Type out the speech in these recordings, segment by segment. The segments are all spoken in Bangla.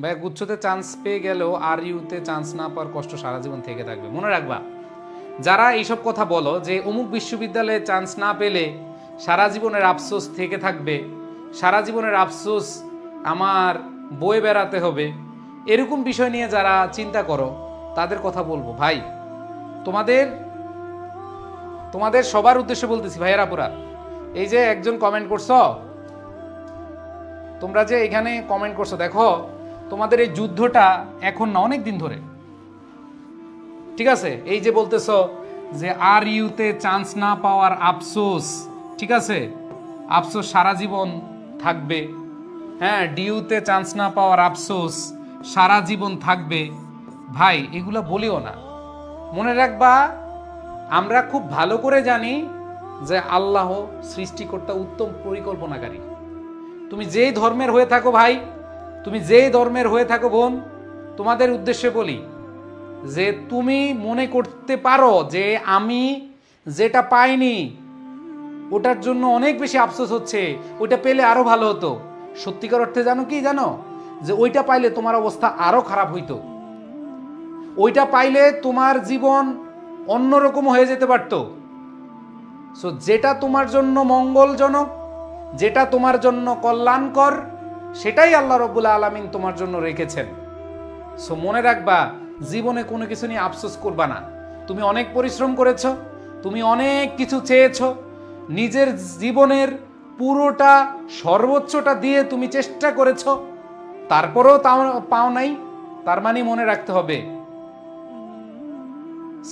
ভাই গুচ্ছতে চান্স পেয়ে গেলেও আর ইউতে চান্স না পাওয়ার কষ্ট সারা জীবন থেকে থাকবে। মনে রাখবা, যারা এইসব কথা বলো যে অমুক বিশ্ববিদ্যালয়ে চান্স না পেলে সারা জীবনের আফসোস থেকে থাকবে, সারা জীবনের আফসোস আমার বয়ে বেড়াতে হবে, এরকম বিষয় নিয়ে যারা চিন্তা করো তাদের কথা বলবো, ভাই তোমাদের তোমাদের সবার উদ্দেশ্যে বলতেছি ভাইয়েরা পুরা, এই যে একজন কমেন্ট করছো, তোমরা যে এখানে কমেন্ট করছো, দেখো তোমাদের এই যুদ্ধটা এখন না, অনেক দিন ধরে, ঠিক আছে? এই যে বলতেছো যে আর ইউতে চান্স না পাওয়ার আফসোস, ঠিক আছে, আফসোস সারা জীবন থাকবে। হ্যাঁ, ডিউতে চান্স না পাওয়ার আফসোস সারা জীবন থাকবে। ভাই এগুলা বলিও না। মনে রাখবা, আমরা খুব ভালো করে জানি যে আল্লাহ সৃষ্টিকর্তা উত্তম পরিকল্পনাকারী। তুমি যেই ধর্মের হয়ে থাকো ভাই, তুমি যেই ধর্মের হয়ে থাকো বোন, তোমাদের উদ্দেশ্যে বলি যে তুমি মনে করতে পারো যে আমি যেটা পাইনি ওটার জন্য অনেক বেশি আফসোস হচ্ছে, ওইটা পেলে আরো ভালো হতো। সত্যিকার অর্থে জানো কি, জানো যে ওইটা পাইলে তোমার অবস্থা আরো খারাপ হইতো, ওইটা পাইলে তোমার জীবন অন্যরকম হয়ে যেতে পারতো। সো যেটা তোমার জন্য মঙ্গলজনক, যেটা তোমার জন্য কল্যাণকর, সেটাই আল্লাহ রাব্বুল আলামিন তোমার জন্য রেখেছেন। সো মনে রাখবা, জীবনে কোনো কিছু নিয়ে আফসোস করবা না। তুমি অনেক পরিশ্রম করেছো, তুমি অনেক কিছু চেয়েছো, নিজের জীবনের পুরোটা সর্বোচ্চটা দিয়ে তুমি চেষ্টা করেছো, তারপরেও পাও নাই। তার মানে মনে রাখতে হবে,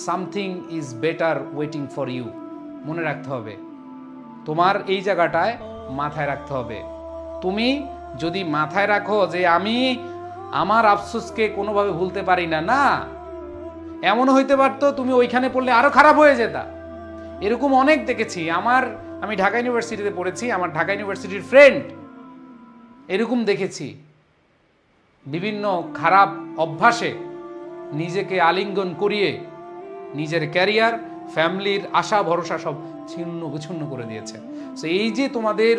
something is better waiting for you. মনে রাখতে হবে, তোমার এই জায়গাটায় মাথায় রাখতে হবে। তুমি যদি মাথায় রাখো যে আমি আমার আফসোসকে কোনোভাবে ভুলতে পারি না, না, এমন হইতে পারতো তুমি ওইখানে পড়লে আরো খারাপ হয়ে যেতা। এরকম অনেক দেখেছি। আমি ঢাকা ইউনিভার্সিটিতে পড়েছি, আমার ঢাকা ইউনিভার্সিটির ফ্রেন্ড এরকম দেখেছি, বিভিন্ন খারাপ অভ্যাসে নিজেকে আলিঙ্গন করিয়ে নিজের ক্যারিয়ার, ফ্যামিলির আশা ভরসা সব ছিন্ন বিচ্ছিন্ন করে দিয়েছে। তো এই যে তোমাদের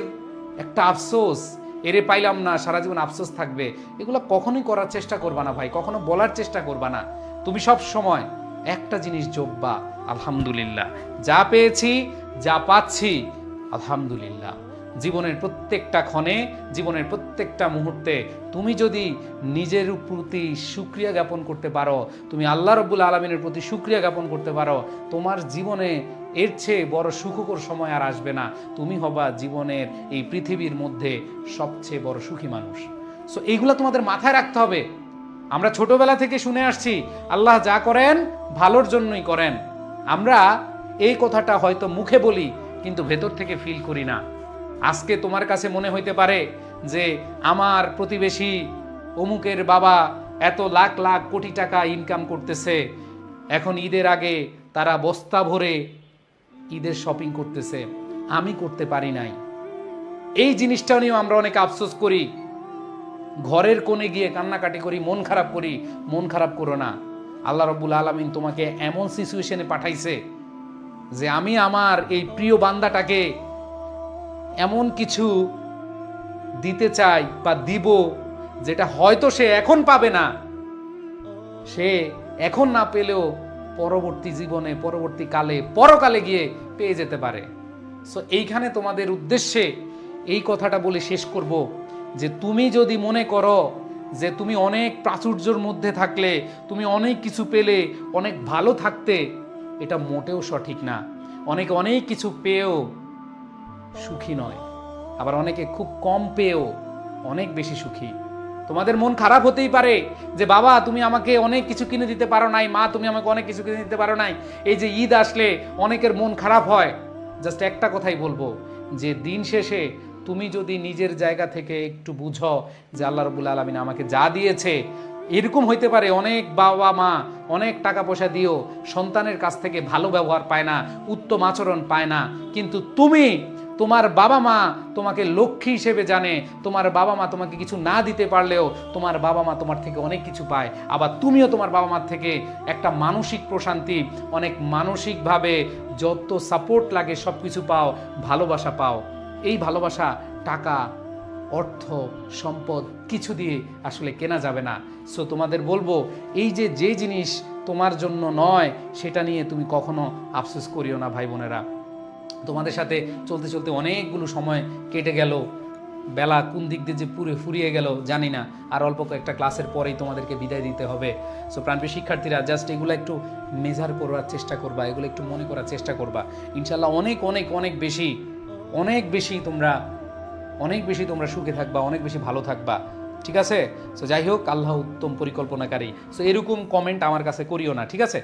একটা আফসোস, এরে পাইলাম না, সারা জীবন আফসোস থাকবে, এগুলো কখনোই করার চেষ্টা করবা না ভাই, কখনো বলার চেষ্টা করবা না। তুমি সব সময় একটা জিনিস জপবা, আলহামদুলিল্লাহ, যা পেয়েছি, যা পাচ্ছি, আলহামদুলিল্লাহ। জীবনের প্রত্যেকটা ক্ষণে, জীবনের প্রত্যেকটা মুহূর্তে তুমি যদি নিজের প্রতি শুকরিয়া জ্ঞাপন করতে পারো, তুমি আল্লাহ রাব্বুল আলামিনের প্রতি শুকরিয়া জ্ঞাপন করতে পারো, তোমার জীবনে এর চেয়ে বড় সুখকর সময় আর আসবে না। তুমি হবা জীবনের এই পৃথিবীর মধ্যে সবচেয়ে বড় সুখী মানুষ। সো এইগুলো তোমাদের মাথায় রাখতে হবে। আমরা ছোটবেলা থেকে শুনে আসছি, আল্লাহ যা করেন ভালোর জন্যই করেন। আমরা এই কথাটা হয়তো মুখে বলি, কিন্তু ভেতর থেকে ফিল করি না। আজকে তোমার কাছে মনে হইতে পারে যে আমার প্রতিবেশী অমুকের বাবা এত লাখ লাখ কোটি টাকা ইনকাম করতেছে, এখন ঈদের আগে তারা বস্তা ভরে ঈদের শপিং করতেছে, আমি করতে পারি নাই। এই জিনিসটা নিয়েও আমরা অনেক আফসোস করি, ঘরের কোণে গিয়ে কান্নাকাটি করি, মন খারাপ করি। মন খারাপ করো না। আল্লাহ রাব্বুল আলামিন তোমাকে এমন সিচুয়েশনে পাঠাইছে যে আমি আমার এই প্রিয় বান্দাটাকে এমন কিছু দিতে চাই বা দিব, যেটা হয়তো সে এখন পাবে না, সে এখন না পেলেও পরবর্তী জীবনে, পরবর্তী কালে, পরকালে গিয়ে পেয়ে যেতে পারে। সো এইখানে তোমাদের উদ্দেশ্যে এই কথাটা বলে শেষ করব যে তুমি যদি মনে করো যে তুমি অনেক প্রাচুর্যের মধ্যে থাকলে, তুমি অনেক কিছু পেলে অনেক ভালো থাকতে, এটা মোটেও সঠিক না। অনেকে অনেক কিছু পেয়েও সুখী নয়, আবার অনেকে খুব কম পেয়েও অনেক বেশি সুখী। তোমাদের মন খারাপ হতেই পারে যে বাবা তুমি আমাকে অনেক কিছু কিনে দিতে পারো নাই, মা তুমি আমাকে অনেক কিছু কিনে দিতে পারো নাই। এই যে ঈদ আসলে অনেকের মন খারাপ হয়। জাস্ট একটা কথাই বলবো যে দিন শেষে তুমি যদি নিজের জায়গা থেকে একটু বুঝো যে আল্লাহ রাব্বুল আলামিন আমাকে যা দিয়েছে, এরকম হইতে পারে অনেক বাবা মা অনেক টাকা পয়সা দিও সন্তানের কাছ থেকে ভালো ব্যবহার পায় না, উত্তম আচরণ পায় না, কিন্তু তোমার বাবা মা তোমাকে লক্ষ্মী হিসেবে জানে। তোমার বাবা মা তোমাকে কিছু না দিতে পারলেও তোমার বাবা মা তোমার থেকে অনেক কিছু পায়। আবার তুমিও তোমার বাবা মার থেকে একটা মানসিক প্রশান্তি, অনেক মানসিকভাবে যত সাপোর্ট লাগে সব কিছু পাও, ভালোবাসা পাও। এই ভালোবাসা টাকা অর্থ সম্পদ কিছু দিয়ে আসলে কেনা যাবে না। সো তোমাদের বলবো, এই যে যে জিনিস তোমার জন্য নয় সেটা নিয়ে তুমি কখনো আফসোস করিও না ভাই বোনেরা। তোমাদের সাথে চলতে চলতে অনেকগুলো সময় কেটে গেল, বেলা কোন দিক দিয়ে যে ফুরিয়ে গেল জানি না। আর অল্প কয়েকটা ক্লাসের পরেই তোমাদেরকে বিদায় দিতে হবে। সো প্রাণপ্রিয় শিক্ষার্থীরা, জাস্ট এগুলো একটু মেজার করার চেষ্টা করবা, এগুলো একটু মনে করার চেষ্টা করবা। ইনশাল্লাহ অনেক অনেক অনেক বেশি তোমরা সুখে থাকবা, অনেক বেশি ভালো থাকবা। ঠিক আছে? সো যাই হোক, আল্লাহ উত্তম পরিকল্পনাকারী। সো এরকম কমেন্ট আমার কাছে করিও না, ঠিক আছে?